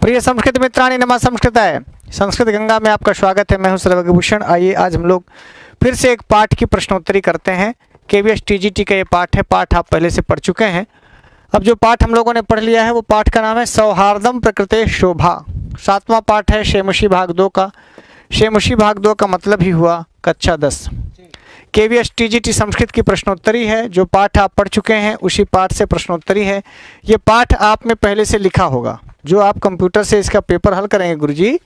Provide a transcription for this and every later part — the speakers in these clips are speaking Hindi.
प्रिय संस्कृत मित्राणि नमः संस्कृताय। संस्कृत गंगा में आपका स्वागत है। मैं हूं सर्वज्ञभूषण। आइए आज हम लोग फिर से एक पाठ की प्रश्नोत्तरी करते हैं। केवीएस टीजीटी का ये पाठ है। पाठ आप पहले से पढ़ चुके हैं। अब जो पाठ हम लोगों ने पढ़ लिया है वो पाठ का नाम है सौहार्दम प्रकृते शोभा। 7वां पाठ है शेमुषी भाग 2 का। शेमुषी भाग 2 का मतलब ही हुआ कक्षा 10। केवीएस टीजीटी संस्कृत की प्रश्नोत्तरी है। जो पाठ आप पढ़ चुके हैं उसी पाठ से प्रश्नोत्तरी है। ये पाठ आप में पहले से लिखा होगा। जो आप कंप्यूटर से इसका पेपर हल करेंगे गुरुजी,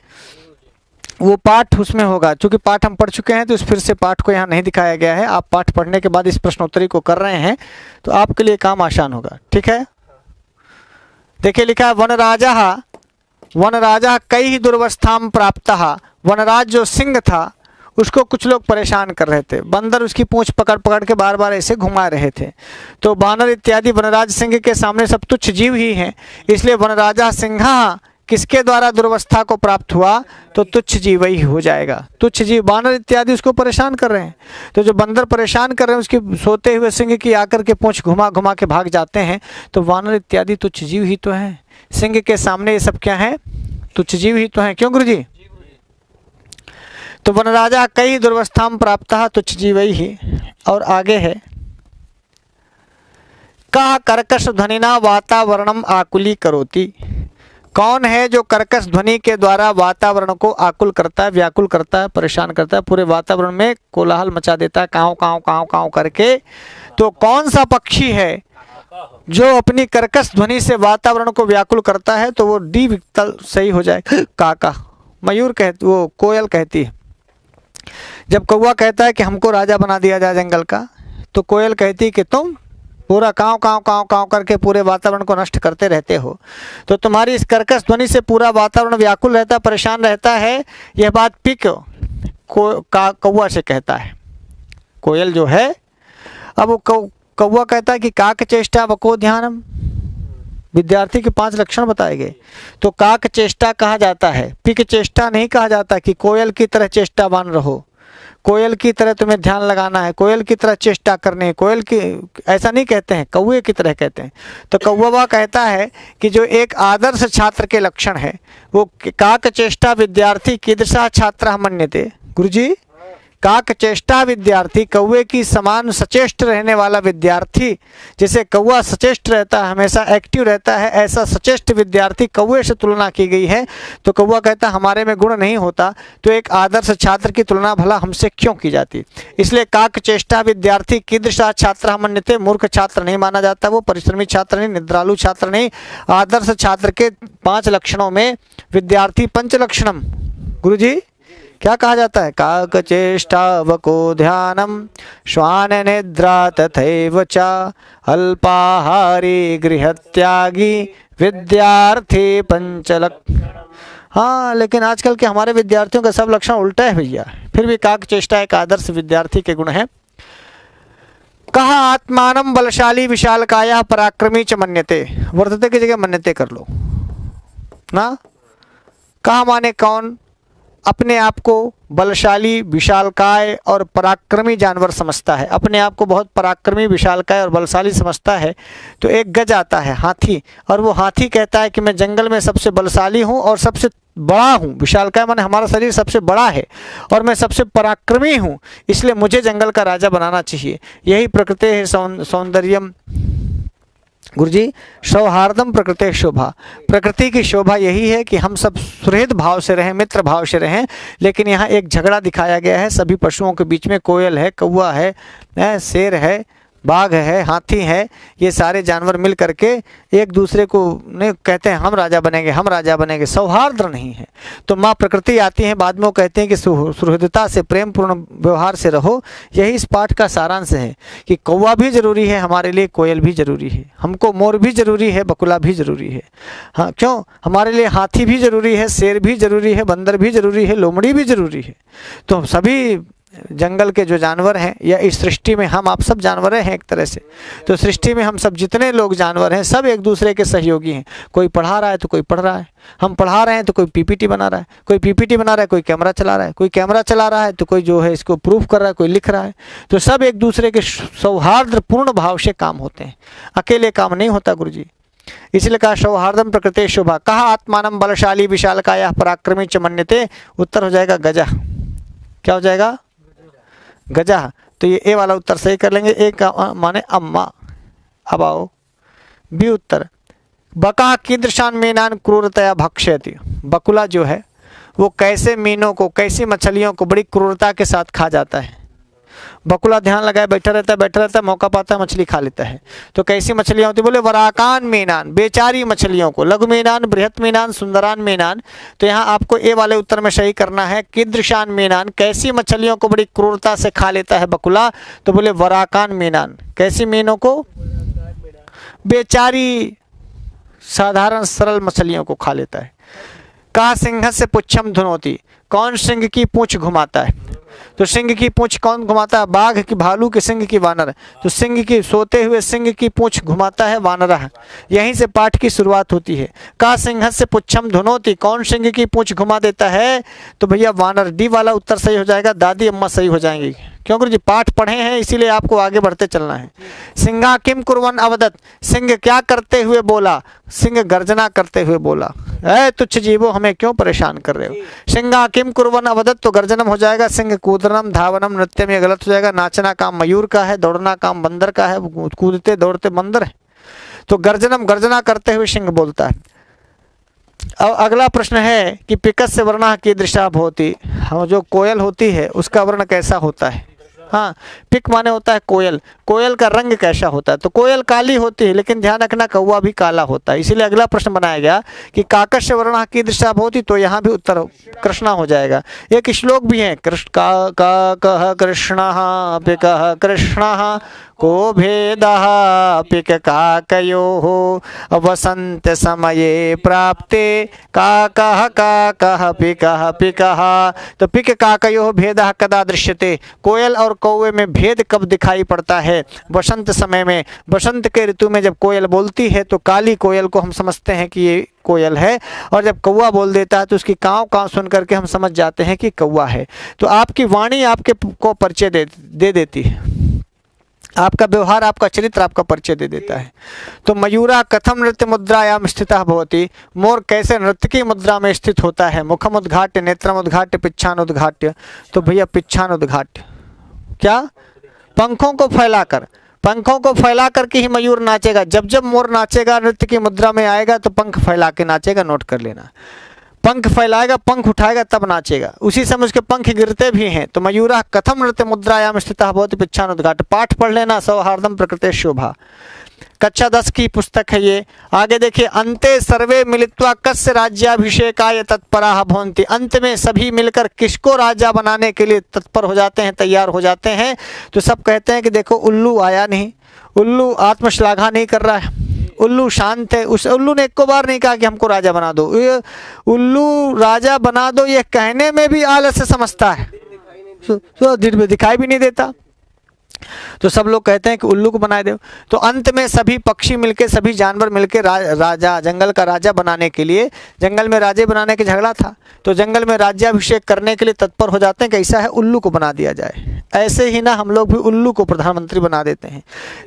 वो पाठ उसमें होगा। क्योंकि पाठ हम पढ़ चुके हैं तो इस फिर से पाठ को यहाँ नहीं दिखाया गया है। आप पाठ पढ़ने के बाद इस प्रश्नोत्तरी को कर रहे हैं तो आपके लिए काम आसान होगा। ठीक है, देखिए लिखा है वनराजा कई दुर्वस्थाम प्राप्तः। वनराज जो सिंह था उसको कुछ लोग परेशान कर रहे थे। बंदर उसकी पूंछ पकड़ पकड़ के बार बार ऐसे घुमा रहे थे। तो बानर इत्यादि वनराज सिंह के सामने सब तुच्छ जीव ही हैं। इसलिए वनराजा सिंहा किसके द्वारा दुर्वस्था को प्राप्त हुआ? तो तुच्छ जीव ही हो जाएगा। तुच्छ जीव बानर इत्यादि उसको परेशान कर रहे हैं। तो जो बंदर परेशान कर रहे हैं उसकी सोते हुए सिंह की आकर के पूंछ घुमा घुमा के भाग जाते हैं। तो वानर इत्यादि तुच्छ जीव ही तो हैं। सिंह के सामने ये सब क्या है? तुच्छ जीव ही तो हैं। क्यों गुरु जी? तो वनराजा कई दुर्वस्थाम प्राप्तः तुच्छ जीव ही। और आगे है कह कर्कश ध्वनिना वातावरणम आकुली करोति। कौन है जो कर्कश ध्वनि के द्वारा वातावरण को आकुल करता है, व्याकुल करता है, परेशान करता है, पूरे वातावरण में कोलाहल मचा देता है काँव काँव काँव काँव करके? तो कौन सा पक्षी है जो अपनी कर्कश ध्वनि से वातावरण को व्याकुल करता है? तो वो डी विकल्प सही हो जाए। काका, मयूर कहती, वो कोयल कहती है। जब कौवा कहता है कि हमको राजा बना दिया जाए जंगल का, तो कोयल कहती है कि तुम पूरा काँव काँव काँव काँव करके पूरे वातावरण को नष्ट करते रहते हो। तो तुम्हारी इस कर्कश ध्वनि से पूरा वातावरण व्याकुल रहता, परेशान रहता है। यह बात पिक कौवा से कहता है। कोयल जो है, अब वो कौवा कहता है कि काक चेष्टा वको ध्यानम। विद्यार्थी के 5 लक्षण बताए गए। तो काक चेष्टा कहा जाता है, पिक चेष्टा नहीं कहा जाता कि कोयल की तरह चेष्टावान रहो, कोयल की तरह तुम्हें ध्यान लगाना है, कोयल की तरह चेष्टा करनी है, कोयल की ऐसा नहीं कहते हैं, कौवे की तरह कहते हैं। तो कौवा कहता है कि जो एक आदर्श छात्र के लक्षण है वो काक चेष्टा विद्यार्थी कीदृशः छात्रः मन्यते। गुरुजी, काक चेष्टा विद्यार्थी, कौवे की समान सचेष्ट रहने वाला विद्यार्थी, जैसे कौवा सचेष्ट रहता है, हमेशा एक्टिव रहता है, ऐसा सचेष्ट विद्यार्थी कौवे से तुलना की गई है। तो कौवा कहता हमारे में गुण नहीं होता तो एक आदर्श छात्र की तुलना भला हमसे क्यों की जाती? इसलिए काक चेष्टा विद्यार्थी कीदृशः छात्रः मन्यते। मूर्ख छात्र नहीं माना जाता, वो परिश्रमी छात्र नहीं, निद्रालु छात्र नहीं। आदर्श छात्र के 5 लक्षणों में विद्यार्थी पंचलक्षणम गुरुजी क्या कहा जाता है? काक चेष्टा वको ध्यानम श्वान निद्रा तथैव च अल्पाहारी गृहत्यागी विद्यार्थी पंचलक्षण। हाँ, लेकिन आजकल के हमारे विद्यार्थियों का सब लक्षण उल्टा है भैया। फिर भी काक चेष्टा एक आदर्श विद्यार्थी के गुण है। कहा आत्मानम बलशाली विशालकाया पराक्रमी च मन्यते। वर्तते की जगह मन्यते कर लो ना। कहा माने कौन अपने आप को बलशाली, विशालकाय और पराक्रमी जानवर समझता है, अपने आप को बहुत पराक्रमी, विशालकाय और बलशाली समझता है। तो एक गज आता है हाथी, और वो हाथी कहता है कि मैं जंगल में सबसे बलशाली हूँ और सबसे बड़ा हूँ। विशालकाय माने हमारा शरीर सबसे बड़ा है और मैं सबसे पराक्रमी हूँ, इसलिए मुझे जंगल का राजा बनाना चाहिए। यही प्रकृति है सौंदर्यम गुरुजी, सौहार्दम प्रकृति शोभा। प्रकृति की शोभा यही है कि हम सब सुहृद भाव से रहें, मित्र भाव से रहें। लेकिन यहाँ एक झगड़ा दिखाया गया है सभी पशुओं के बीच में। कोयल है, कौवा है, शेर है, बाघ है, हाथी है, ये सारे जानवर मिल करके एक दूसरे को नहीं कहते हैं हम राजा बनेंगे, हम राजा बनेंगे। सौहार्द नहीं है। तो माँ प्रकृति आती है बाद में, वो कहते हैं कि सुहृदता से, प्रेम पूर्ण व्यवहार से रहो। यही इस पाठ का सारांश है कि कौवा भी जरूरी है हमारे लिए, कोयल भी जरूरी है, हमको मोर भी जरूरी है, बकुला भी जरूरी है। हाँ, क्यों? हमारे लिए हाथी भी जरूरी है, शेर भी जरूरी है, बंदर भी जरूरी है, लोमड़ी भी जरूरी है। तो सभी जंगल के जो जानवर हैं, या इस सृष्टि में हम आप सब जानवर हैं एक तरह से। तो सृष्टि में हम सब जितने लोग जानवर हैं सब एक दूसरे के सहयोगी हैं। कोई पढ़ा रहा है तो कोई पढ़ रहा है, हम पढ़ा रहे हैं तो कोई पीपीटी बना रहा है, कोई पीपीटी बना रहा है, कोई कैमरा चला रहा है, कोई कैमरा चला रहा है तो कोई जो है इसको प्रूफ कर रहा है, कोई लिख रहा है। तो सब एक दूसरे के सौहार्दपूर्ण भाव से काम होते हैं, अकेले काम नहीं होता गुरुजी। इसलिए कहा सौहार्दम प्रकृति शोभा। कहा आत्मानम बलशाली विशालकाय पराक्रमी च मन्यते। उत्तर हो जाएगा गजा। क्या हो जाएगा? गजा। तो ये ए वाला उत्तर सही कर लेंगे। ए का माने अम्मा। अब आओ बी उत्तर। बका कीदृशान मीनान क्रूरतया भक्ष्यति। बकुला जो है वो कैसे मीनों को, कैसी मछलियों को बड़ी क्रूरता के साथ खा जाता है। बकुला ध्यान लगाए बैठा रहता है, मौका पाता है मछली खा लेता है। तो कैसी मछलियां होती? बोले वराकान मीनान, बेचारी मछलियों को। लघु मीनान, बृहत मीनान, सुंदरान मीनान। तो यहाँ आपको ए वाले उत्तर में सही करना है। कीदृशान मीनान, कैसी मछलियों को बड़ी क्रूरता से खा लेता है बकुला? तो बोले वराकान मीनान, कैसी मीनों को? बेचारी साधारण सरल मछलियों को खा लेता है। कहा सिंह से पुच्छम धुनोती। कौन सिंह की पूंछ घुमाता है? तो सिंह की पूंछ कौन घुमाता है? बाघ की, भालू की, सिंह की, वानर। तो सिंह की, सोते हुए सिंह की पूंछ घुमाता है वानर। यहीं से पाठ की शुरुआत होती है। कहा सिंह से पुच्छम धुनोती, कौन सिंह की पूंछ घुमा देता है? तो भैया वानर। डी वाला उत्तर सही हो जाएगा। दादी अम्मा सही हो जाएंगी। क्यों गुरु जी? पाठ पढ़े हैं इसीलिए आपको आगे बढ़ते चलना है। सिंहा किम कुर्वन अवदत। सिंह क्या करते हुए बोला? सिंह गर्जना करते हुए बोला, ऐ तुच्छ जीवो हमें क्यों परेशान कर रहे हो। सिंहा किम कुर्वन अवदत, तो गर्जनम हो जाएगा। सिंह कूदनम, धावनम, नृत्यम, ये गलत हो जाएगा। नाचना काम मयूर का है, दौड़ना काम बंदर का है। कूदते दौड़ते बंदर है। तो गर्जनम, गर्जना करते हुए सिंह बोलता है। अब अगला प्रश्न है कि पिकस से वर्णा की दृशा भवती। हाँ, जो कोयल होती है उसका वर्ण कैसा होता है? हाँ, पिक माने होता है कोयल। कोयल का रंग कैसा होता है? तो कोयल काली होती है, लेकिन ध्यान रखना कौवा भी काला होता है। इसीलिए अगला प्रश्न बनाया गया कि काकस्य वर्णा की दृशा भवती। तो यहाँ भी उत्तर कृष्णा हो जाएगा। एक श्लोक भी है, कृष्ण का कह कृष्ण पिक कृष्ण को भेदः पिक काकयोः वसंत समये प्राप्ते काकः काकः पिकः पिकः। तो पिक काकयोः भेदः कदा दृश्यते। कोयल और कौवे में भेद कब दिखाई पड़ता है? वसंत समय में। वसंत के ऋतु में जब कोयल बोलती है तो काली कोयल को हम समझते हैं कि ये कोयल है, और जब कौवा बोल देता है तो उसकी काँव काँव सुन करके हम समझ जाते हैं कि कौवा है। तो आपकी वाणी आपके को परिचय दे देती है। आपका व्यवहार, आपका चरित्र आपका परिचय दे देता है। तो मयूरा कथम नृत्य मुद्रायाम स्थितः भवति। मोर कैसे नृत्य की मुद्रा में स्थित होता है? मुखम उद्घाट्य, नेत्रम उद्घाट्य, पिच्छान उद्घाट्य। तो भैया पिच्छान उद्घाट्य। क्या? पंखों को फैलाकर। पंखों को फैला करके ही मयूर नाचेगा। जब जब मोर नाचेगा, नृत्य की मुद्रा में आएगा तो पंख फैला के नाचेगा। नोट कर लेना, पंख फैलाएगा, पंख उठाएगा तब नाचेगा। उसी समय उसके पंख गिरते भी हैं। तो मयूरा कथम नृत्य मुद्रायाम स्थितः भवति पिच्छान उद्घाट्य। पाठ पढ़ लेना, सौहार्दम प्रकृति शोभा। कक्षा 10 की पुस्तक है ये। आगे देखिए, अंते सर्वे मिलित्वा कस्य राज्याभिषेकाय तत्पराः भवन्ति। अंत में सभी मिलकर किसको राजा बनाने के लिए तत्पर हो जाते हैं, तैयार हो जाते हैं? तो सब कहते हैं कि देखो उल्लू आया नहीं, उल्लू आत्मश्लाघा नहीं कर रहा है, उल्लू शांत है। उस उल्लू ने एक को बार नहीं कहा कि हमको राजा बना दो। ये उल्लू राजा बना दो ये कहने में भी आलस्य समझता है, तो दिखाई भी नहीं देता। तो सब लोग कहते हैं कि उल्लू को बना दो। तो अंत में सभी पक्षी मिलके, सभी जानवर मिलके राजा, जंगल का राजा बनाने के लिए, जंगल में राजे बनाने के झगड़ा था, तो जंगल में राज्याभिषेक करने के लिए तत्पर हो जाते हैं कि ऐसा है उल्लू को बना दिया जाए। ऐसे ही ना हम लोग भी उल्लू को प्रधानमंत्री बना देते हैं,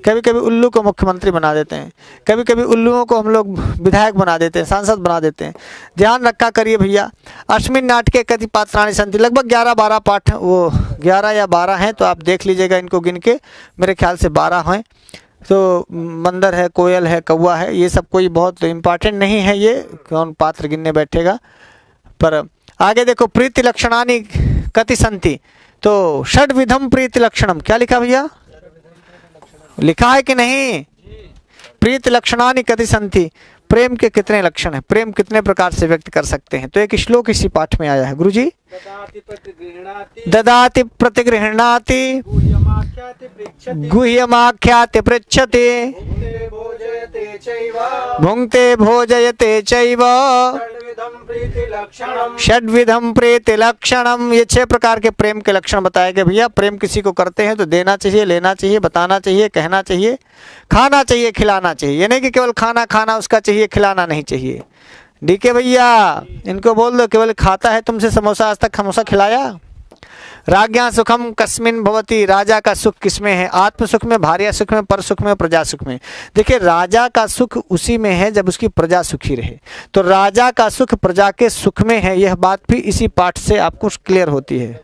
कभी कभी उल्लू को मुख्यमंत्री बना देते हैं, कभी कभी उल्लुओं को हम लोग विधायक बना देते हैं, सांसद बना देते हैं। ध्यान रखा करिए भैया। अस्मिन् नाटके कति पात्राणि सन्ति। लगभग 11-12 पाठ, वो 11 या 12 हैं, तो आप देख लीजिएगा इनको गिन के। मेरे ख्याल से 12 हैं। तो बंदर है, कोयल है, कौवा है, ये सब कोई बहुत इम्पॉर्टेंट नहीं है, ये कौन पात्र गिनने बैठेगा। पर आगे देखो, प्रीति लक्षणानि कति सन्ति। तो षड्विधम प्रीति लक्षणम। क्या लिखा भैया? लिखा है कि नहीं? प्रीति लक्षणानि कति सन्ति। प्रेम के कितने लक्षण हैं, प्रेम कितने प्रकार से व्यक्त कर सकते हैं? तो एक श्लोक इसी पाठ में आया है। गुरुजी, ददाति प्रतिगृह्णाति गुह्यमाख्याति पृच्छति भुंक्ते भोजयते चैव षड्विधम प्रीति लक्षणम। ये 6 प्रकार के प्रेम के लक्षण बताए गए भैया। प्रेम किसी को करते हैं तो देना चाहिए, लेना चाहिए, बताना चाहिए, कहना चाहिए, खाना चाहिए, खिलाना चाहिए। ये नहीं कि केवल खाना खाना उसका चाहिए, खिलाना नहीं चाहिए। डीके भैया इनको बोल दो, केवल खाता है तुमसे समोसा, आज तक समोसा खिलाया? राज्ञा सुखम कस्मिन भवति, राजा का सुख किसमें है? आत्म सुख में, भार्या सुख में, पर सुख में, प्रजा सुख में। देखिए राजा का सुख उसी में है जब उसकी प्रजा सुखी रहे। तो राजा का सुख प्रजा के सुख में है, यह बात भी इसी पाठ से आपको क्लियर होती है।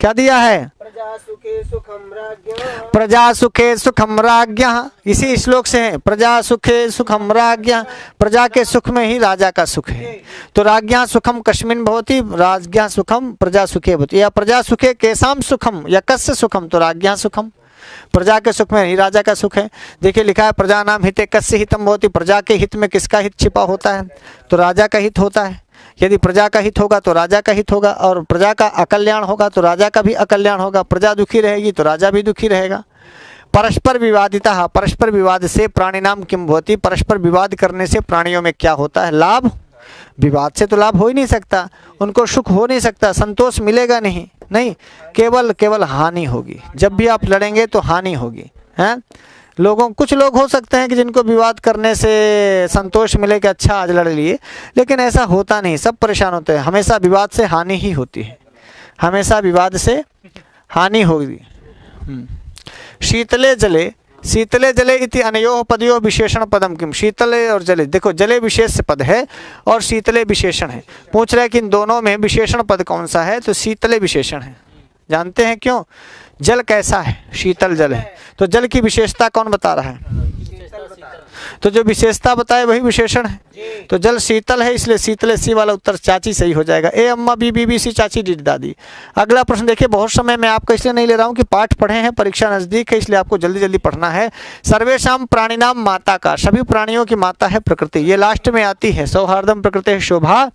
क्या दिया है? प्रजा सुखे सुखम राज्ञः, प्रजा सुखे सुखम राज्ञः, इसी श्लोक से है। प्रजा सुखे सुखम राज्ञः, प्रजा के सुख में ही राजा का सुख है। तो राज्ञः सुखम कस्मिन् भवति, राज्ञः सुखम प्रजा सुखे भवति। या प्रजा सुखे केसाम सुखम या कस्य सुखम, तो राज्ञः सुखम, प्रजा के सुख में ही राजा का सुख है। देखिए लिखा है प्रजा नाम हिते कस्य हितम भवति, प्रजा के हित में किसका हित छिपा होता है? तो राजा का हित होता है। यदि प्रजा का हित होगा तो राजा का हित होगा, और प्रजा का अकल्याण होगा तो राजा का भी अकल्याण होगा। प्रजा दुखी रहेगी तो राजा भी दुखी रहेगा। परस्पर विवादिता, परस्पर विवाद से प्राणी नाम किम भवति, परस्पर विवाद करने से प्राणियों में क्या होता है? लाभ। विवाद से तो लाभ हो ही नहीं सकता, उनको सुख हो नहीं सकता, संतोष मिलेगा नहीं, नहीं केवल हानि होगी। जब भी आप लड़ेंगे तो हानि होगी, हैं? कुछ लोग हो सकते हैं कि जिनको विवाद करने से संतोष मिले कि अच्छा आज लड़ लिए, लेकिन ऐसा होता नहीं, सब परेशान होते हैं। हमेशा विवाद से हानि ही होती है, हमेशा विवाद से हानि होगी। शीतले जले, शीतले जले इति अनयोः पदयोः विशेषण पदम किम, शीतले और जले, देखो जले विशेष पद है और शीतले विशेषण है। पूछ रहा है कि इन दोनों में विशेषण पद कौन सा है? तो शीतले विशेषण है। जानते हैं क्यों? जल कैसा है? शीतल जल है। तो जल की विशेषता कौन बता रहा है? तो जो विशेषता बताए वही विशेषण है। तो जल शीतल है, इसलिए शीतले सी वाला उत्तर चाची सही हो जाएगा। ए अम्मा बी सी चाची डी दादी। अगला प्रश्न देखिए, बहुत समय मैं आपका इसलिए नहीं ले रहा हूँ कि पाठ पढ़े हैं, परीक्षा नजदीक है, इसलिए आपको जल्दी जल्दी पढ़ना है। सर्वेशाम प्राणी नाम माता का, सभी प्राणियों की माता है प्रकृति। ये लास्ट में आती है, सौहार्दम प्रकृति शोभा।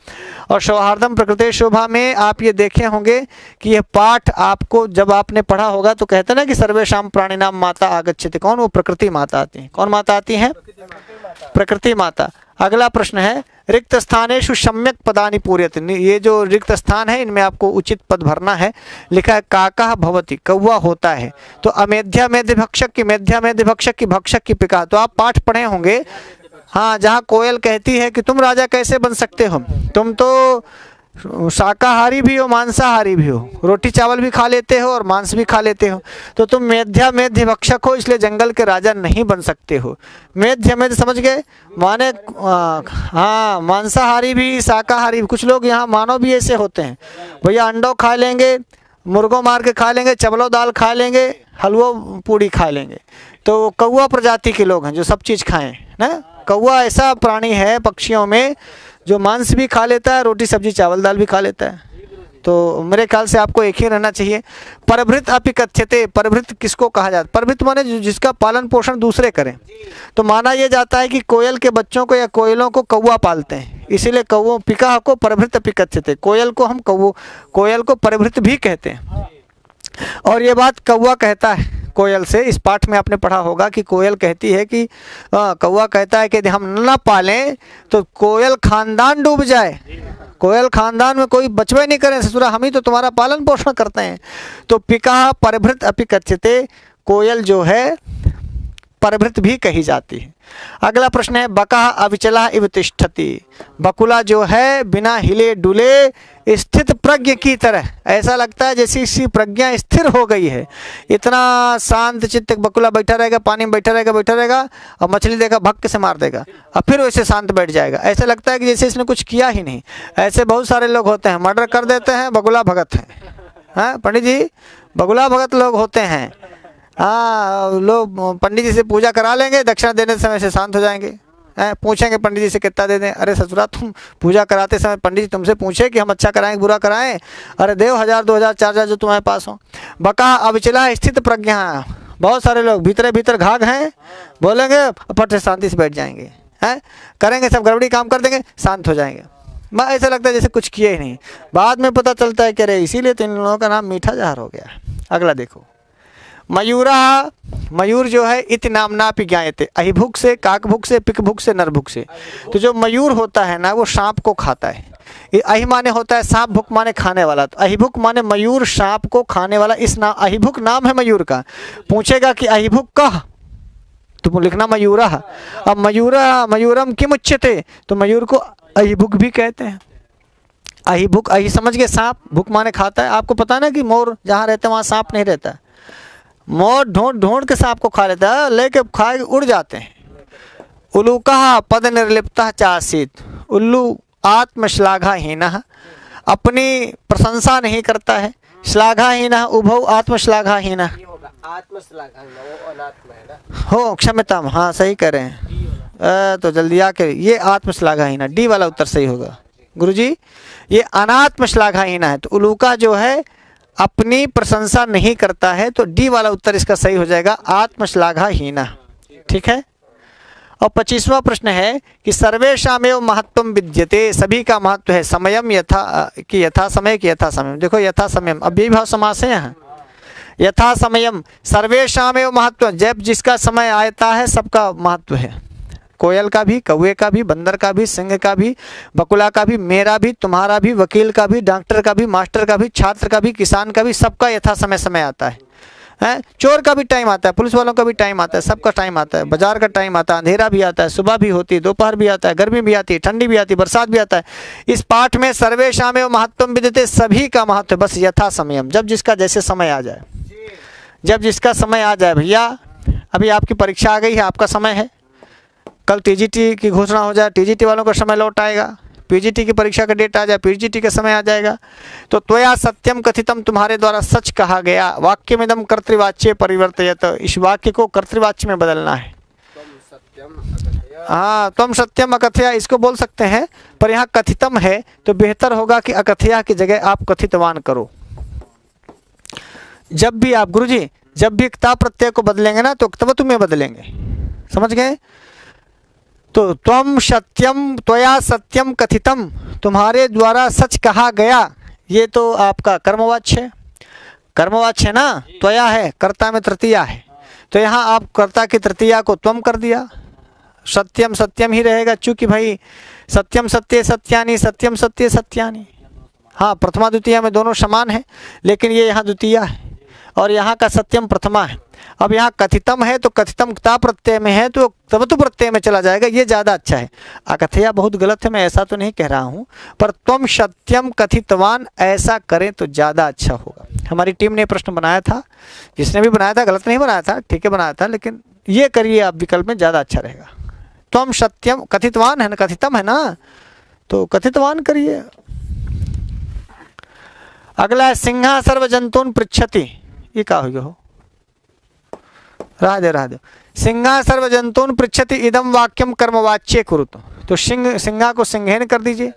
और सौहार्दम प्रकृति शोभा में आप ये देखे होंगे कि यह पाठ आपको जब आपने पढ़ा होगा तो कहते ना कि सर्वेशाम प्राणी नाम माता आगच्छति। कौन? वो प्रकृति माता आती है। कौन माता आती है? प्रकृति माता। अगला प्रश्न है, रिक्त स्थानेषु सम्यक पदानि पूर्यते। ये जो रिक्त स्थान है इनमें आपको उचित पद भरना है। लिखा है काकः भवति, कौवा होता है। तो अमेध्या मेध्य भक्षक की, मेध्या मेध्य भक्षक की, भक्षक की पिका। तो आप पाठ पढ़े होंगे, हाँ, जहाँ कोयल कहती है कि तुम राजा कैसे बन सकते हो, तुम तो शाकाहारी भी हो मांसाहारी भी हो, रोटी चावल भी खा लेते हो और मांस भी खा लेते हो, तो तुम मेध्या मेध्य भक्षक हो, इसलिए जंगल के राजा नहीं बन सकते हो। मेध्य मेध्य समझ गए? माने हाँ, मांसाहारी भी शाकाहारी भी। कुछ लोग यहाँ मानव भी ऐसे होते हैं, भैया अंडों खा लेंगे, मुर्गों मार के खा लेंगे, चावलों दाल खा लेंगे, हलवो पूड़ी खा लेंगे। तो कौवा प्रजाति के लोग हैं जो सब चीज़ खाएं ना। कौवा ऐसा प्राणी है पक्षियों में जो मांस भी खा लेता है, रोटी सब्जी चावल दाल भी खा लेता है। तो मेरे ख्याल से आपको एक ही रहना चाहिए। परभृत अपि कथ्यते, परभृत किसको कहा जाता है? परभृत माने जिसका पालन पोषण दूसरे करें। तो माना यह जाता है कि कोयल के बच्चों को या कोयलों को कौवा पालते हैं, इसीलिए कौवों पिका को परभृत अपि कथ्यते। कोयल को हम कोयल को परभृत भी कहते हैं। और ये बात कौवा कहता है कोयल से। इस पाठ में आपने पढ़ा होगा कि कोयल कहती है कि कौवा कहता है कि यदि हम न पालें तो कोयल खानदान डूब जाए, कोयल खानदान में कोई बचवे नहीं करें, ससुरा हम ही तो तुम्हारा पालन पोषण करते हैं। तो पिका परभृत अपि कथ्यते, कोयल जो है परभृत भी कही जाती है। अगला प्रश्न है, बका अविचला इव तिष्ठति। बकुला जो है बिना हिले डुले स्थित प्रज्ञ की तरह, ऐसा लगता है जैसे इसकी प्रज्ञा स्थिर हो गई है। इतना शांत चित्त बकुला बैठा रहेगा, पानी में बैठा रहेगा और मछली देखा भक्क से मार देगा और फिर वैसे शांत बैठ जाएगा। ऐसा लगता है कि जैसे इसने कुछ किया ही नहीं। ऐसे बहुत सारे लोग होते हैं, मर्डर कर देते हैं, बकुला भगत है। पंडित जी, बकुला भगत लोग होते हैं। हाँ, लोग पंडित जी से पूजा करा लेंगे, दक्षिणा देने समय से शांत हो जाएंगे। पूछेंगे पंडित जी से कितना दे दें, अरे ससुरा तुम पूजा कराते समय पंडित जी तुमसे पूछे कि हम अच्छा कराएं बुरा कराएं, अरे देव 1000 2000 4000 जो तुम्हारे पास हो। बका अविचला स्थित प्रज्ञा, बहुत सारे लोग भीतर घाघ हैं, बोलेंगे फट से शांति से बैठ जाएंगे, हैं करेंगे सब गड़बड़ी काम कर देंगे, शांत हो जाएंगे। ऐसा लगता है जैसे कुछ किए ही नहीं। बाद में पता चलता है कि अरे इसीलिए तो इन लोगों का नाम मीठा जहर हो गया। अगला देखो, मयूरा, मयूर जो है इति नामना पि ज्ञायते। अहिभुक से, काकभुक से, पिकभुक से, नरभुक से। तो जो मयूर होता है ना वो सांप को खाता है। अहि माने होता है सांप, भुक माने खाने वाला। तो अहिभुक माने मयूर सांप को खाने वाला। इस नाम अहिभुक नाम है मयूर का। पूछेगा कि अहिभुक कह, तो लिखना मयूरा। अब मयूरम किम उच्यते, तो मयूर को अहिभुक भी कहते हैं। अही भूख, अही समझ गए सांप, भूख माने खाता है। आपको पता है ना कि मोर जहाँ रहते हैं वहाँ सांप नहीं रहता है। मोर ढूंढ ढूंढ के सांप को खा लेता है, लेके खा के उड़ जाते हैं। उल्लूकः पद निर्लिप्तः चासीत, उल्लू आत्मश्लाघाहीन, अपनी प्रशंसा नहीं करता है। श्लाघाहीन उभौ आत्मश्लाघाहीन, ये होगा आत्मश्लाघा, वो अनात्म है ना। हो क्षम्यताम, हाँ सही कह रहे हैं। तो जल्दी आके ये आत्मश्लाघाहीन, डी वाला उत्तर सही होगा गुरुजी। ये अनात्म श्लाघाहीन है, तो उलूका जो है अपनी प्रशंसा नहीं करता है, तो डी वाला उत्तर इसका सही हो जाएगा आत्मश्लाघाहीन। ठीक है। और 25वां प्रश्न है कि सर्वेषामेव महत्वम विद्यते, सभी का महत्व है। समयम यथा कि यथा समय कि यथा समय, देखो यथा समयम, अब यही भाव समास है यहाँ। यथा समयम सर्वेषामेव महत्व, जब जिसका समय आता है सबका महत्व है। कोयल का भी, कौवे का भी, बंदर का भी, सिंह का भी, बकुला का भी, मेरा भी, तुम्हारा भी, वकील का भी, डॉक्टर का भी, मास्टर का भी, छात्र का भी, किसान का भी, सबका यथा समय समय आता है। चोर का भी टाइम आता है, पुलिस वालों का भी टाइम आता है, सबका टाइम आता है। बाजार का टाइम आता है, अंधेरा भी आता है, सुबह भी होती है, दोपहर भी आता है, गर्मी भी आती है, ठंडी भी आती है, बरसात भी आता है। इस पाठ में सर्वेषामेव महत्वम विद्यते, सभी का महत्व, बस यथा समयम, जब जिसका जैसे समय आ जाए, जब जिसका समय आ जाए। भैया अभी आपकी परीक्षा आ गई है, आपका समय है, कल टीजीटी की घोषणा हो जाए, टीजीटी वालों का समय लौट आएगा, पीजीटी की परीक्षा का डेट आ जाए, पीजीटी का समय आ जाएगा। तो त्वया सत्यम कथितम, तुम्हारे द्वारा सच कहा गया। वाक्यमिदं कर्तृवाच्ये परिवर्तयत, इस वाक्य को कर्तृवाच्य में बदलना है। तुम सत्यम अकथय, हाँ, तुम सत्यम अकथया इसको बोल सकते हैं, पर यहाँ कथितम है तो बेहतर होगा कि अकथया की जगह आप कथितवान करो। जब भी आप गुरुजी, जब भी क्ता प्रत्यय को बदलेंगे ना तो क्तवतु में बदलेंगे, समझ गए। तो त्वम सत्यम, त्वया सत्यम कथितम, तुम्हारे द्वारा सच कहा गया, ये तो आपका कर्मवाच्य है। कर्मवाच्य है ना, त्वया है, कर्ता में तृतीया है, तो यहाँ आप कर्ता की तृतीया को त्वम कर दिया। सत्यम सत्यम ही रहेगा, चूंकि भाई सत्यम सत्य सत्यानि, सत्यम सत्य सत्यानि। हाँ, प्रथमा द्वितीया में दोनों समान है, लेकिन ये यहाँ द्वितीया है और यहाँ का सत्यम प्रथमा है। अब यहाँ कथितम है तो कथितम क्ता प्रत्यय में है तो तवतु प्रत्यय में चला जाएगा, ये ज़्यादा अच्छा है। अकथया बहुत गलत है, मैं ऐसा तो नहीं कह रहा हूँ, पर त्वम सत्यम कथितवान ऐसा करें तो ज़्यादा अच्छा होगा। हमारी टीम ने प्रश्न बनाया था, जिसने भी बनाया था गलत नहीं बनाया था, ठीक है बनाया था, लेकिन ये करिए आप विकल्प में, ज़्यादा अच्छा रहेगा। त्वम सत्यम कथितवान है ना, कथितम है ना, तो कथितवान करिए। अगला है सिंहा सर्व जंतून पृच्छति, ये क्या हो गया हो, रहा दे। सिंहा सर्व जंतून पृच्छति इदम वाक्यम कर्मवाच्ये कुरुत, तो सिंहा को सिंहेन कर दीजिए,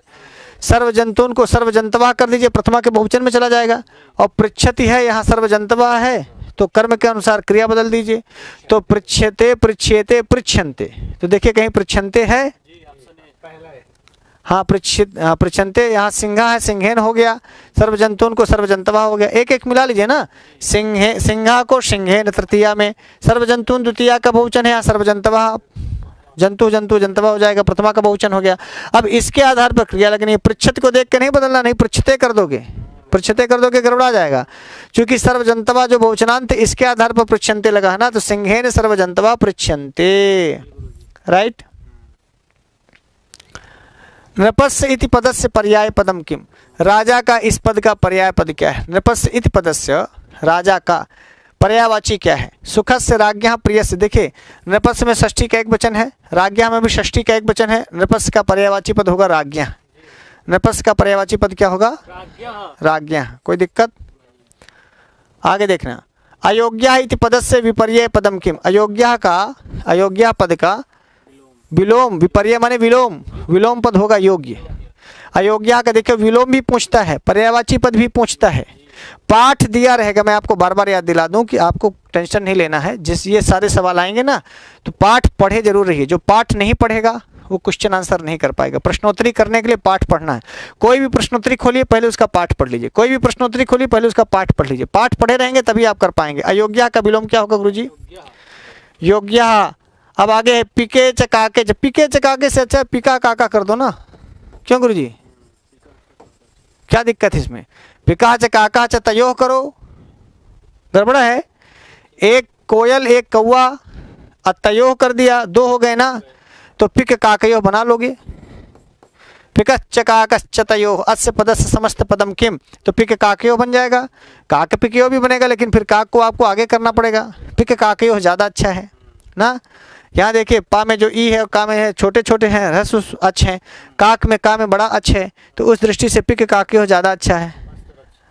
सर्व जंतून को सर्व जंतवा कर दीजिए, प्रथमा के बहुवचन में चला जाएगा। और पृच्छति है, यहाँ सर्व जंतवा है, तो कर्म के अनुसार क्रिया बदल दीजिए। तो पृच्छते पृच्छेते पृच्छन्ते, तो देखिए कहीं पृच्छन्ते है, हाँ पृच्छन्ते, यहाँ सिंहा है, सिंहेन हो गया, सर्व जंतून को सर्व जंतवा हो गया, एक एक मिला लीजिए ना। सिंहा को सिंहेन तृतीया में, सर्व जंतून द्वितीया का बहुवचन है, यहाँ सर्व जंतवा, जंतु जंतु जंतवा हो जाएगा, प्रथमा का बहुवचन हो गया। अब इसके आधार पर क्रिया लगनी है, पृच्छत को देख के नहीं बदलना, नहीं पृच्छते कर दोगे, पृच्छते कर दोगे गड़बड़ा जाएगा, क्योंकि सर्व जंतवा जो बहुवचनांत इसके आधार पर पृच्छन्ते लगा है ना, तो सिंहेन सर्व जंतवा पृच्छन्ते, राइट। नृपस्य इति पदस्य पर्याय पदम किम, राजा का इस पद का पर्याय पद क्या है। नृपस्य इति पदस्य, राजा का पर्यायवाची क्या है। सुखस्य राज्ञः प्रियस्य, देखिए नृपस्य में षष्ठी का एक वचन है, राज्ञः में भी षष्ठी का एक वचन है, नृपस्य का पर्यायवाची पद होगा राज्ञः। नृपस्य का पर्यायवाची पद क्या होगा, राज्ञः। कोई दिक्कत, आगे देखना। अयोग्यः इति पदस्य विपर्यय पदम किम, अयोग्यः का, अयोग्यः पद का विलोम, विपर्य माने विलोम, विलोम पद होगा योग्य। अयोग्य का देखिए विलोम भी पूछता है, पर्यायवाची पद भी पूछता है। पाठ दिया रहेगा, मैं आपको बार बार याद दिला दूं कि आपको टेंशन नहीं लेना है, जिस ये सारे सवाल आएंगे ना तो पाठ पढ़े जरूर रहिए। जो पाठ नहीं पढ़ेगा वो क्वेश्चन आंसर नहीं कर पाएगा। प्रश्नोत्तरी करने के लिए पाठ पढ़ना है। कोई भी प्रश्नोत्तरी खोलिए पहले उसका पाठ पढ़ लीजिए, कोई भी प्रश्नोत्तरी खोलिए पहले उसका पाठ पढ़ लीजिए। पाठ पढ़े रहेंगे तभी आप कर पाएंगे। अयोग्य का विलोम क्या होगा गुरुजी, योग्य। अब आगे है पिके चकाके, जब पिके चकाके से अच्छा पिका काका कर दो ना, क्यों गुरुजी, क्या दिक्कत है इसमें। पिका चकाका च तयो करो, गड़बड़ा है। एक कोयल एक कौवा तयो कर दिया, दो हो गए ना, तो पिक काकयो बना लोगे। पिकच्च काकश्च तयोः अस्य पदस्य समस्त पदम किम, तो पिक काकयो बन जाएगा, काक पिकयो भी बनेगा, लेकिन फिर काक को आपको आगे करना पड़ेगा। पिक काकयो ज़्यादा अच्छा है ना। यहाँ देखिए पा में जो ई है और का में है छोटे छोटे हैं, रस उस अच्छे हैं, काक में का में बड़ा अच्छे है, तो उस दृष्टि से पिक काकयो ज़्यादा अच्छा है।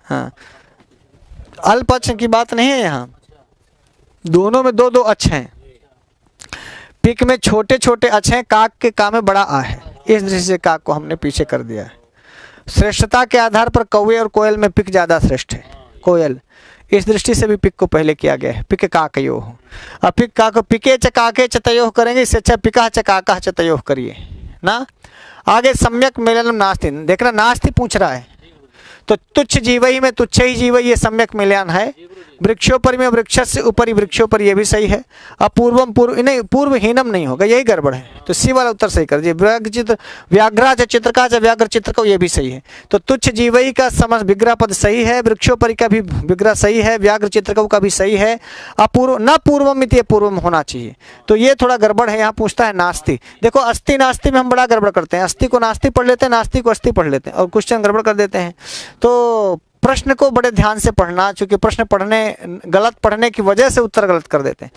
हाँ, अल्प अच्छ की बात नहीं है यहाँ, दोनों में दो दो अच्छे हैं। पिक में छोटे छोटे अच्छे हैं, काक के का में बड़ा आ है, इस दृष्टि से काक को हमने पीछे कर दिया है। श्रेष्ठता के आधार पर कौवे और कोयल में पिक ज़्यादा श्रेष्ठ है, कोयल, इस दृष्टि से भी पिक को पहले किया गया है। पिक काकयो, अब पिक काक पिके च काके च तयोः करेंगे, इससे अच्छा पिका च काका च तयोः करिए ना। आगे सम्यक मिलनम नास्ति, देखना नास्ति पूछ रहा है, तो तुच्छ जीवई में तुच्छ ही जीवई ये सम्यक मिलान है। वृक्षोपरि में वृक्ष से ऊपरी वृक्षोपरि ये भी सही है। अपूर्वम पूर्व नहीं, पूर्वहीनम नहीं होगा, यही गड़बड़ है, तो सी वाला उत्तर सही कर दिए। व्याघ्रा च चित्रका च व्याघ्र चित्र का ये भी सही है। तो तुच्छ जीवई का समझ विग्रह पद सही है, वृक्षोपरि का भी विग्रह सही है, व्याघ्र चित्रक का भी सही है। अपूर्व न पूर्वम इति पूर्वम होना चाहिए, तो ये थोड़ा गड़बड़ है। यहाँ पूछता है नास्ति, देखो अस्थि नास्ति में हम बड़ा गड़बड़ करते हैं, अस्थि को नास्ति पढ़ लेते हैं, नास्ति को अस्थि पढ़ लेते हैं और क्वेश्चन गड़बड़ कर देते हैं। तो प्रश्न को बड़े ध्यान से पढ़ना, क्योंकि प्रश्न गलत पढ़ने की वजह से उत्तर गलत कर देते हैं।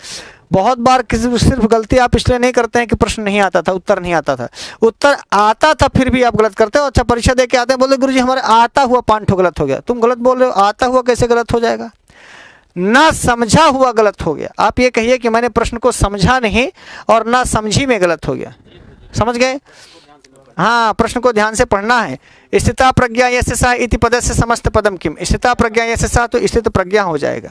बहुत बार किसी सिर्फ गलती आप इसलिए नहीं करते हैं कि प्रश्न नहीं आता था, उत्तर नहीं आता था, उत्तर आता था फिर भी आप गलत करते हो। अच्छा परीक्षा दे के आते हैं, बोले गुरुजी हमारे आता हुआ 5 ठो गलत हो गया, तुम गलत बोल रहे हो, आता हुआ कैसे गलत हो जाएगा, ना समझा हुआ गलत हो गया। आप ये कहिए कि मैंने प्रश्न को समझा नहीं और ना समझी में गलत हो गया, समझ गए। हाँ, प्रश्न को ध्यान से पढ़ना है। स्थिता प्रज्ञा यस्य सा इति पदस्य समस्त पदम किम, स्थिता प्रज्ञा यस्य सा तो स्थित प्रज्ञा हो जाएगा,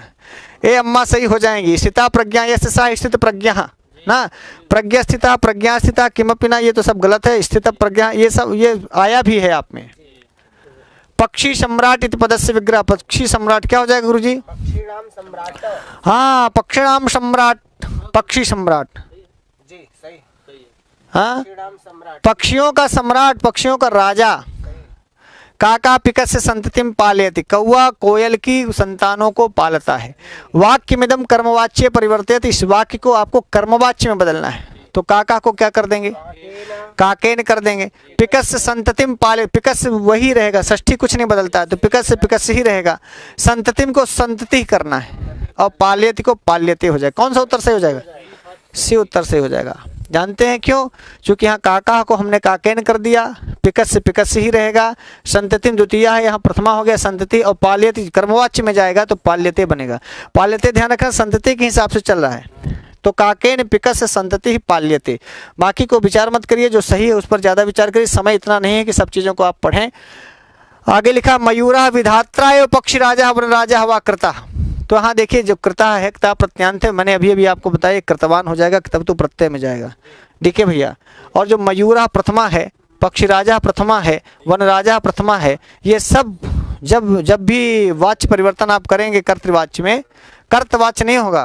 ए अम्मा सही हो जाएंगी। स्थिता प्रज्ञा यस्य सा स्थित प्रज्ञा ना, प्रज्ञा स्थिता प्रज्ञा स्थिता किमपि ना, ये तो सब गलत है। स्थित प्रज्ञा ये सब ये आया भी है आप में। पक्षी सम्राट इति पदस्य विग्रह, पक्षी सम्राट क्या हो जाएगा गुरुजी? पक्षीणाम सम्राट। हाँ, पक्षीणाम सम्राट, पक्षी सम्राट जी सही। हाँ, पक्षीणाम सम्राट, पक्षियों का सम्राट, पक्षियों का राजा। काका पिकस्य संततिम पालयति, कौवा कोयल की संतानों को पालता है। वाक्यमिदम कर्मवाच्य परिवर्तित, इस वाक्य को आपको कर्मवाच्य में बदलना है, तो काका को क्या कर देंगे? काकेन कर देंगे। पिकस्य संततिम पाले, पिकस्य वही रहेगा, षष्ठी कुछ नहीं बदलता है, तो पिकस्य पिकस्य ही रहेगा। संततिम को संतति करना है और पाल्यति को पाल्यते हो जाएगा। कौन सा उत्तर सही हो जाएगा? सी उत्तर सही हो जाएगा। जानते हैं क्यों? क्योंकि यहाँ काका को हमने काकेन कर दिया, पिकस से पिकस ही रहेगा, संततिम द्वितीय है, यहाँ प्रथमा हो गया संतति, और पाल्यति कर्मवाच्य में जाएगा तो पाल्यते बनेगा। पाल्यते ध्यान रखना संतति के हिसाब से चल रहा है, तो काकेन पिकस से संतति ही पाल्यते। बाकी को विचार मत करिए, जो सही है उस पर ज़्यादा विचार करिए, समय इतना नहीं है कि सब चीज़ों को आप पढ़ें। आगे लिखा मयूरा विधात्रा एवं पक्षी राजा वन राजा हवा कृता, तो हाँ देखिए जो कृता है कृता प्रत्यांत है, मैंने अभी आपको बताया कृतवान हो जाएगा, तब तो प्रत्यय में जाएगा। देखिए भैया, और जो मयूरा प्रथमा है, पक्षी राजा प्रथमा है, वन राजा प्रथमा है, ये सब जब भी वाच्य परिवर्तन आप करेंगे कर्तृवाच्य में, कर्तवाच्य नहीं होगा,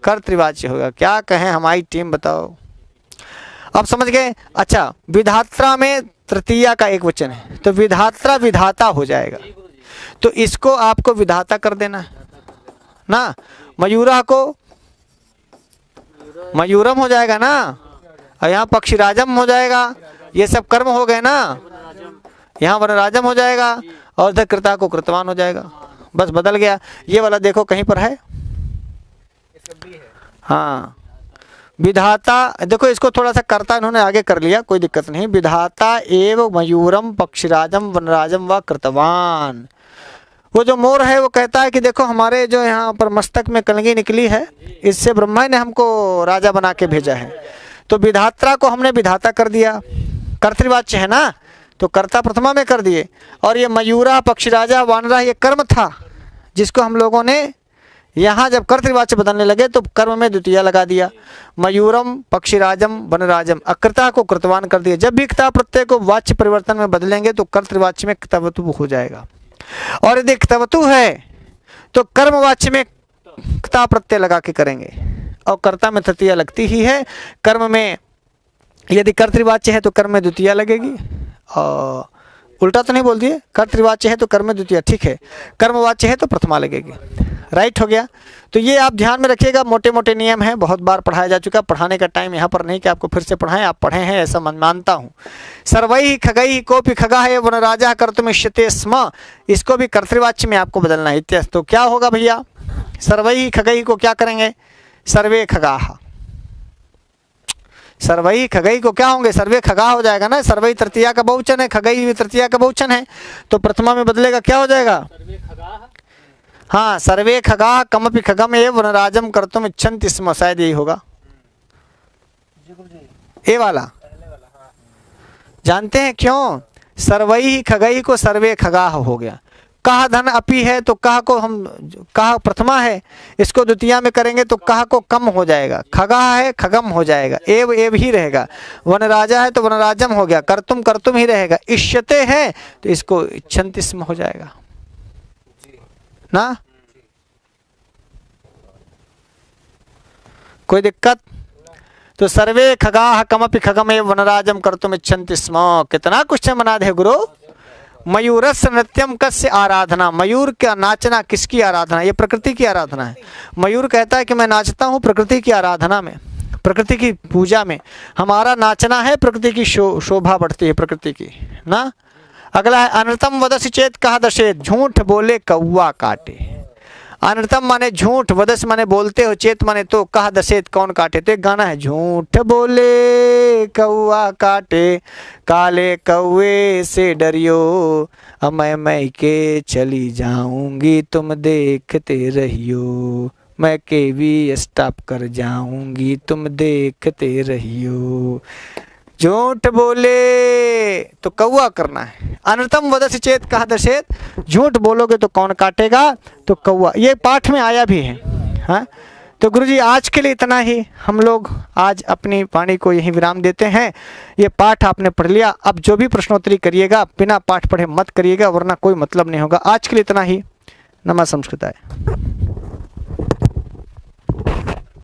कर्तृवाच्य होगा। क्या कहें हमारी टीम, बताओ आप समझ गए? अच्छा, विधात्रा में तृतीया का एक वचन है, तो विधात्रा विधाता हो जाएगा, तो इसको आपको विधाता कर देना है ना। मयूरा को मयूरम हो जाएगा ना, और यहाँ पक्षीराजम हो जाएगा, ये सब कर्म हो गए ना। यहाँ वनराजम हो जाएगा और इधर कृता को कृतवान हो जाएगा, बस बदल गया। ये वाला देखो कहीं पर है, हाँ विधाता, देखो इसको थोड़ा सा कर्ता इन्होंने आगे कर लिया, कोई दिक्कत नहीं। विधाता एव मयूरम पक्षीराजम वनराजम व कृतवान। वो जो मोर है वो कहता है कि देखो हमारे जो यहाँ पर मस्तक में कलगी निकली है, इससे ब्रह्मा ने हमको राजा बना के भेजा है, तो विधात्रा को हमने विधाता कर दिया, कर्तृवाच्य है ना, तो कर्ता प्रथमा में कर दिए। और ये मयूरा पक्षीराजा वानरा ये कर्म था, जिसको हम लोगों ने यहाँ जब कर्तृवाच्य बदलने लगे तो कर्म में द्वितीय लगा दिया। मयूरम पक्षीराजम वनराजम, अकृता को कृतवान कर दिया। जब भी क्ता प्रत्यय को वाच्य परिवर्तन में बदलेंगे तो कर्तृवाच्य में क्तवतु हो जाएगा, और यदि क्तवतु है तो कर्मवाच्य में क्ता प्रत्यय लगा के करेंगे, और कर्ता में तृतीया लगती ही है। कर्म में यदि कर्तृवाच्य है तो कर्म में द्वितीया लगेगी, और उल्टा तो नहीं बोल दिए, कर्तृवाच्य है तो कर्म में द्वितीया, ठीक है, कर्मवाच्य है तो प्रथमा लगेगी। राइट हो गया। तो ये आप ध्यान में रखिएगा, मोटे मोटे नियम हैं, बहुत बार पढ़ाया जा चुका। पढ़ाने का टाइम यहाँ पर नहीं कि आपको फिर से पढ़ाएं, आप पढ़े हैं ऐसा मैं मानता हूँ। सर्वैः खगैः कोऽपि खगः एव वनराजः कर्तुमिष्यते स्म, इसको भी कर्तृवाच्य में आपको बदलना है। इत्यर्थ। तो क्या होगा भैया, सर्वैः खगैः को क्या करेंगे, सर्वे खगाः। सर्वैः खगैः को क्या होंगे, सर्वे खगा हो जाएगा ना। सर्वैः तृतीया का बहुवचन है, खगैः भी तृतीया का बहुवचन है, तो प्रथमा में बदलेगा, क्या हो जाएगा, हाँ सर्वे खगाः कमपि खगम एव वनराजम कर्तुम इच्छन्ति स्म, शायद यही होगा ये वाला। जानते हैं क्यों, सर्वैः खगैः को सर्वे खगाः हो गया। कह धन अपि है तो कह को हम, कह प्रथमा है, इसको द्वितीया में करेंगे तो कह को कम हो जाएगा। खगाः है खगम हो जाएगा, एव एव ही रहेगा। वनराजा है तो वनराजम हो गया, कर्तुम कर्तुम ही रहेगा। इष्यते है तो इसको इच्छन्ति स्म हो जाएगा ना। कोई दिक्कत। तो सर्वे खगाः कमपि खगमेव वनराजम कर्तुम इच्छन्ति स्म। कितना क्वेश्चन बना दे गुरु। मयूरस्य नृत्यम कस्य आराधना, मयूर का नाचना किसकी आराधना, ये प्रकृति की आराधना है। मयूर कहता है कि मैं नाचता हूँ प्रकृति की आराधना में, प्रकृति की पूजा में। हमारा नाचना है, प्रकृति की शोभा बढ़ती है प्रकृति की ना। अगला है अनृतम वदसि चेत कह दशेत, झूठ बोले कौवा काटे। अनृतम माने झूठ, वदस माने बोलते हो, चेत माने तो, कह दशेत कौन काटे। तो एक गाना है, झूठ बोले कौवा काटे, काले कौवे से डरियो, मैं के चली जाऊंगी तुम देखते रहियो, मैं के भी स्टॉप कर जाऊंगी तुम देखते रहियो। झूठ बोले तो कौवा करना है। अनृतम वदसि चेत कह दशेत, झूठ बोलोगे तो कौन काटेगा, तो कौवा। ये पाठ में आया भी है। हाँ तो गुरुजी आज के लिए इतना ही, हम लोग आज अपनी वाणी को यहीं विराम देते हैं। ये पाठ आपने पढ़ लिया, अब जो भी प्रश्नोत्तरी करिएगा बिना पाठ पढ़े मत करिएगा, वरना कोई मतलब नहीं होगा। आज के लिए इतना ही। नमः संस्कृताय।